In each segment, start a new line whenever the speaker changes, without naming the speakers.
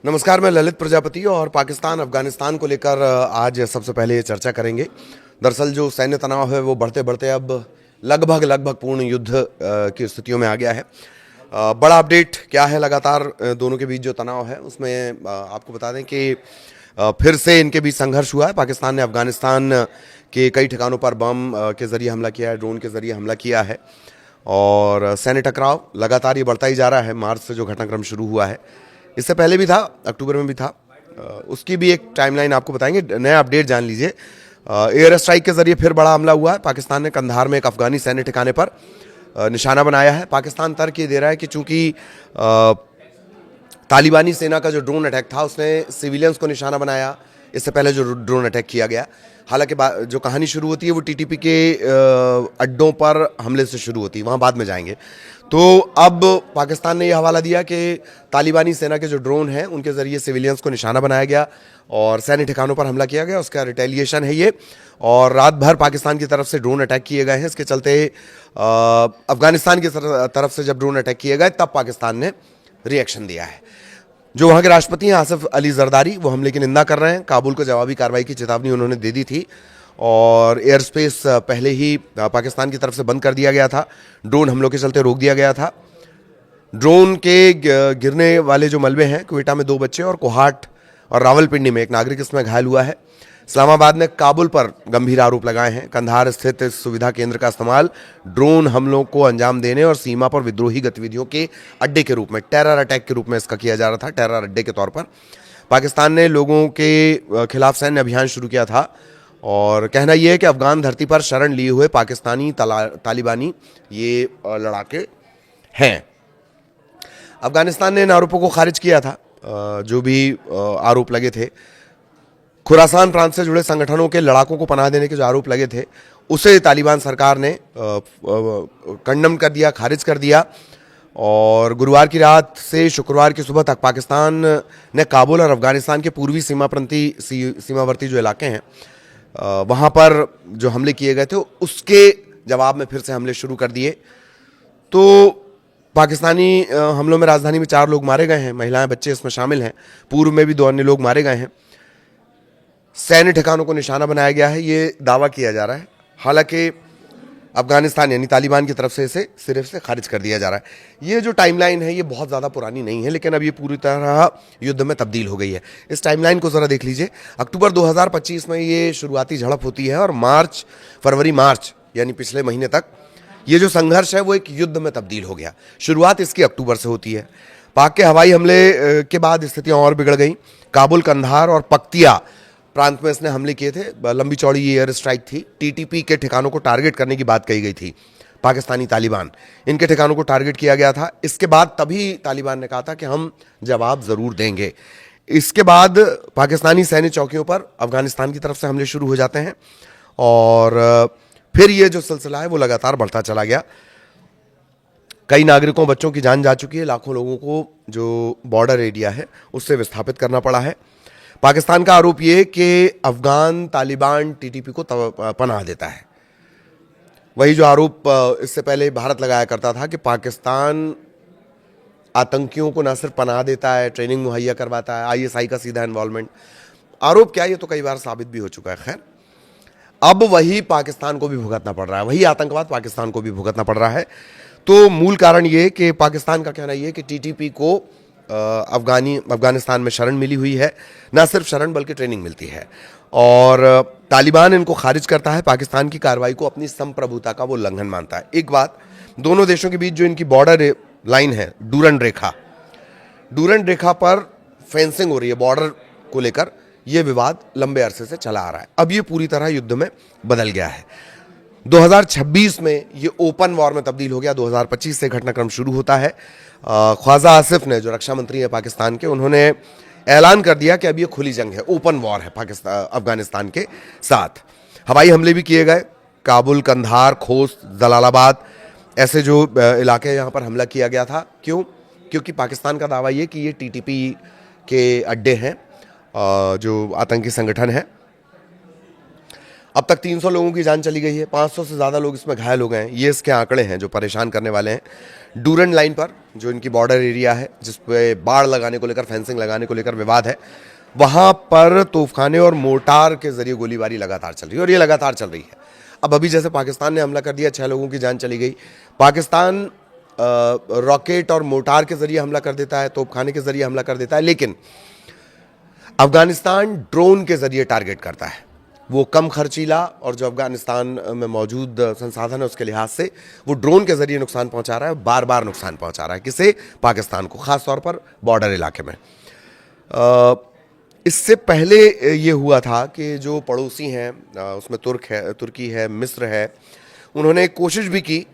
नमस्कार, मैं ललित प्रजापति और पाकिस्तान अफगानिस्तान को लेकर आज सबसे पहले चर्चा करेंगे। दरअसल जो सैन्य तनाव है वो बढ़ते बढ़ते अब लगभग पूर्ण युद्ध की स्थितियों में आ गया है। बड़ा अपडेट क्या है, लगातार दोनों के बीच जो तनाव है उसमें आपको बता दें कि फिर से इनके बीच संघर्ष हुआ है। पाकिस्तान ने अफगानिस्तान के कई ठिकानों पर बम के जरिए हमला किया है, ड्रोन के जरिए हमला किया है और सैन्य टकराव लगातार ये बढ़ता ही जा रहा है। मार्च से जो घटनाक्रम शुरू हुआ है, इससे पहले भी था, अक्टूबर में भी था, उसकी भी एक टाइमलाइन आपको बताएंगे। नया अपडेट जान लीजिए। एयर स्ट्राइक के जरिए फिर बड़ा हमला हुआ है। पाकिस्तान ने कंधार में एक अफगानी सैन्य ठिकाने पर निशाना बनाया है। पाकिस्तान तर्क ये दे रहा है कि चूंकि तालिबानी सेना का जो ड्रोन अटैक था उसने सिविलियंस को निशाना बनाया, इससे पहले जो ड्रोन अटैक किया गया। हालांकि जो कहानी शुरू होती है वो टीटीपी के अड्डों पर हमले से शुरू होती है, वहाँ बाद में जाएंगे। तो अब पाकिस्तान ने यह हवाला दिया कि तालिबानी सेना के जो ड्रोन हैं उनके ज़रिए सिविलियंस को निशाना बनाया गया और सैन्य ठिकानों पर हमला किया गया, उसका रिटेलिएशन है ये। और रात भर पाकिस्तान की तरफ से ड्रोन अटैक किए गए हैं। इसके चलते अफगानिस्तान की तरफ से जब ड्रोन अटैक किए गए तब पाकिस्तान ने रिएक्शन दिया है। जो वहाँ के राष्ट्रपति हैं आसिफ अली जरदारी, वो हमले की निंदा कर रहे हैं। काबुल को जवाबी कार्रवाई की चेतावनी उन्होंने दे दी थी और एयर स्पेस पहले ही पाकिस्तान की तरफ से बंद कर दिया गया था, ड्रोन हमलों के चलते रोक दिया गया था। ड्रोन के गिरने वाले जो मलबे हैं, क्वेटा में 2 बच्चे और कोहाट और रावलपिंडी में एक नागरिक इसमें घायल हुआ है। इस्लामाबाद ने काबुल पर गंभीर आरोप लगाए हैं। कंधार स्थित इस सुविधा केंद्र का इस्तेमाल ड्रोन हमलों को अंजाम देने और सीमा पर विद्रोही गतिविधियों के अड्डे के रूप में, टेरर अटैक के रूप में इसका किया जा रहा था, टेरर अड्डे के तौर पर। पाकिस्तान ने लोगों के खिलाफ सैन्य अभियान शुरू किया था और कहना यह है कि अफगान धरती पर शरण लिए हुए पाकिस्तानी तालिबानी ये लड़ाके हैं। अफगानिस्तान ने इन आरोपों को खारिज किया था, जो भी आरोप लगे थे। खुरासान प्रांत से जुड़े संगठनों के लड़ाकों को पनाह देने के जो आरोप लगे थे उसे तालिबान सरकार ने कंडम कर दिया, खारिज कर दिया। और गुरुवार की रात से शुक्रवार की सुबह तक पाकिस्तान ने काबुल और अफगानिस्तान के पूर्वी सीमावर्ती जो इलाके हैं वहाँ पर जो हमले किए गए थे उसके जवाब में फिर से हमले शुरू कर दिए। तो पाकिस्तानी हमलों में राजधानी में 4 लोग मारे गए हैं, महिलाएं बच्चे इसमें शामिल हैं। पूर्व में भी 2 अन्य लोग मारे गए हैं। सैन्य ठिकानों को निशाना बनाया गया है, ये दावा किया जा रहा है। हालांकि अफगानिस्तान यानी तालिबान की तरफ से इसे सिर्फ से खारिज कर दिया जा रहा है। ये जो टाइमलाइन है ये बहुत ज़्यादा पुरानी नहीं है, लेकिन अब ये पूरी तरह युद्ध में तब्दील हो गई है। इस टाइमलाइन को ज़रा देख लीजिए। अक्टूबर 2025 में ये शुरुआती झड़प होती है और फरवरी मार्च यानी पिछले महीने तक ये जो संघर्ष है वो एक युद्ध में तब्दील हो गया। शुरुआत इसकी अक्टूबर से होती है। पाक के हवाई हमले के बाद स्थितियाँ और बिगड़ गई। काबुल, कंधार और पख्तिया प्रांत में इसने हमले किए थे। लंबी चौड़ी ये एयर स्ट्राइक थी। टीटीपी के ठिकानों को टारगेट करने की बात कही गई थी। पाकिस्तानी तालिबान, इनके ठिकानों को टारगेट किया गया था। इसके बाद तभी तालिबान ने कहा था कि हम जवाब ज़रूर देंगे। इसके बाद पाकिस्तानी सैन्य चौकियों पर अफगानिस्तान की तरफ से हमले शुरू हो जाते हैं और फिर ये जो सिलसिला है वो लगातार बढ़ता चला गया। कई नागरिकों, बच्चों की जान जा चुकी है। लाखों लोगों को जो बॉर्डर एरिया है उससे विस्थापित करना पड़ा है। पाकिस्तान का आरोप ये कि अफगान तालिबान टीटीपी को पनाह देता है। वही जो आरोप इससे पहले भारत लगाया करता था कि पाकिस्तान आतंकियों को न सिर्फ पनाह देता है, ट्रेनिंग मुहैया करवाता है, आईएसआई का सीधा इन्वॉल्वमेंट। आरोप क्या है, ये तो कई बार साबित भी हो चुका है। खैर, अब वही पाकिस्तान को भी भुगतना पड़ रहा है, वही आतंकवाद पाकिस्तान को भी भुगतना पड़ रहा है। तो मूल कारण ये कि पाकिस्तान का कहना ये कि टीटीपी को अफगानिस्तान में शरण मिली हुई है, ना सिर्फ शरण बल्कि ट्रेनिंग मिलती है और तालिबान इनको खारिज करता है। पाकिस्तान की कार्रवाई को अपनी संप्रभुता का वो उल्लंघन मानता है। एक बात, दोनों देशों के बीच जो इनकी बॉर्डर लाइन है, डूरंड रेखा पर फेंसिंग हो रही है बॉर्डर को लेकर। यह विवाद लंबे अरसे से चला आ रहा है। अब ये पूरी तरह युद्ध में बदल गया है। 2026 में ये ओपन वॉर में तब्दील हो गया। 2025 से घटनाक्रम शुरू होता है। ख्वाजा आसिफ ने, जो रक्षा मंत्री है पाकिस्तान के, उन्होंने ऐलान कर दिया कि अब ये खुली जंग है, ओपन वॉर है अफगानिस्तान के साथ। हवाई हमले भी किए गए। काबुल, कंधार, खोस्त, जलालाबाद ऐसे जो इलाके यहाँ पर हमला किया गया था। क्यों? क्योंकि पाकिस्तान का दावा ये कि ये टीटीपी के अड्डे हैं, जो आतंकी संगठन है। अब तक 300 लोगों की जान चली गई है, 500 से ज़्यादा लोग इसमें घायल हो गए हैं। ये इसके आंकड़े हैं जो परेशान करने वाले हैं। डूरन लाइन पर जो इनकी बॉर्डर एरिया है, जिस पे बाड़ लगाने को लेकर, फेंसिंग लगाने को लेकर विवाद है, वहाँ पर तोपखाने और मोर्टार के जरिए गोलीबारी लगातार चल रही है और ये लगातार चल रही है। अब अभी जैसे पाकिस्तान ने हमला कर दिया, 6 लोगों की जान चली गई। पाकिस्तान रॉकेट और मोर्टार के जरिए हमला कर देता है, तोपखाने के जरिए हमला कर देता है, लेकिन अफगानिस्तान ड्रोन के जरिए टारगेट करता है। वो कम खर्चीला और जो अफगानिस्तान में मौजूद संसाधन है उसके लिहाज से वो ड्रोन के जरिए नुकसान पहुंचा रहा है, बार बार नुकसान पहुंचा रहा है। किसे? पाकिस्तान को, खासतौर पर बॉर्डर इलाके में। इससे पहले ये हुआ था कि जो पड़ोसी हैं, उसमें तुर्की है, मिस्र है, उन्होंने कोशिश भी की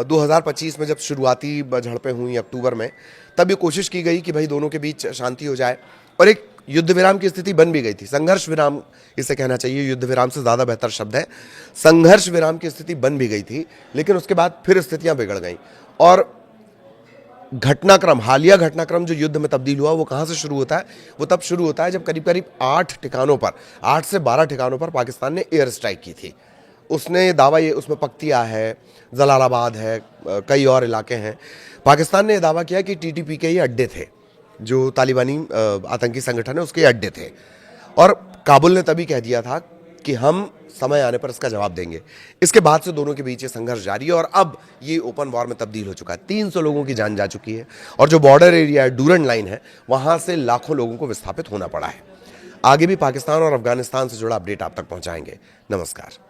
2025 में जब शुरुआती झड़पें हुई अक्टूबर में, तब ये कोशिश की गई कि भाई दोनों के बीच शांति हो जाए और एक युद्ध विराम की स्थिति बन भी गई थी। संघर्ष विराम इसे कहना चाहिए, युद्ध विराम से ज़्यादा बेहतर शब्द है। संघर्ष विराम की स्थिति बन भी गई थी, लेकिन उसके बाद फिर स्थितियां बिगड़ गई और घटनाक्रम, हालिया घटनाक्रम जो युद्ध में तब्दील हुआ, वो कहाँ से शुरू होता है? वो तब शुरू होता है जब करीब करीब 8 ठिकानों पर, 8 से 12 ठिकानों पर पाकिस्तान ने एयर स्ट्राइक की थी। उसने दावा, ये उसमें पख्तिया है, जलालाबाद है, कई और इलाके हैं। पाकिस्तान ने दावा किया कि टीटीपी के ये अड्डे थे, जो तालिबानी आतंकी संगठन है उसके अड्डे थे, और काबुल ने तभी कह दिया था कि हम समय आने पर इसका जवाब देंगे। इसके बाद से दोनों के बीच ये संघर्ष जारी है और अब ये ओपन वॉर में तब्दील हो चुका है। 300 लोगों की जान जा चुकी है और जो बॉर्डर एरिया है, डूरन लाइन है, वहां से लाखों लोगों को विस्थापित होना पड़ा है। आगे भी पाकिस्तान और अफगानिस्तान से जुड़ा अपडेट आप तक पहुंचाएंगे। नमस्कार।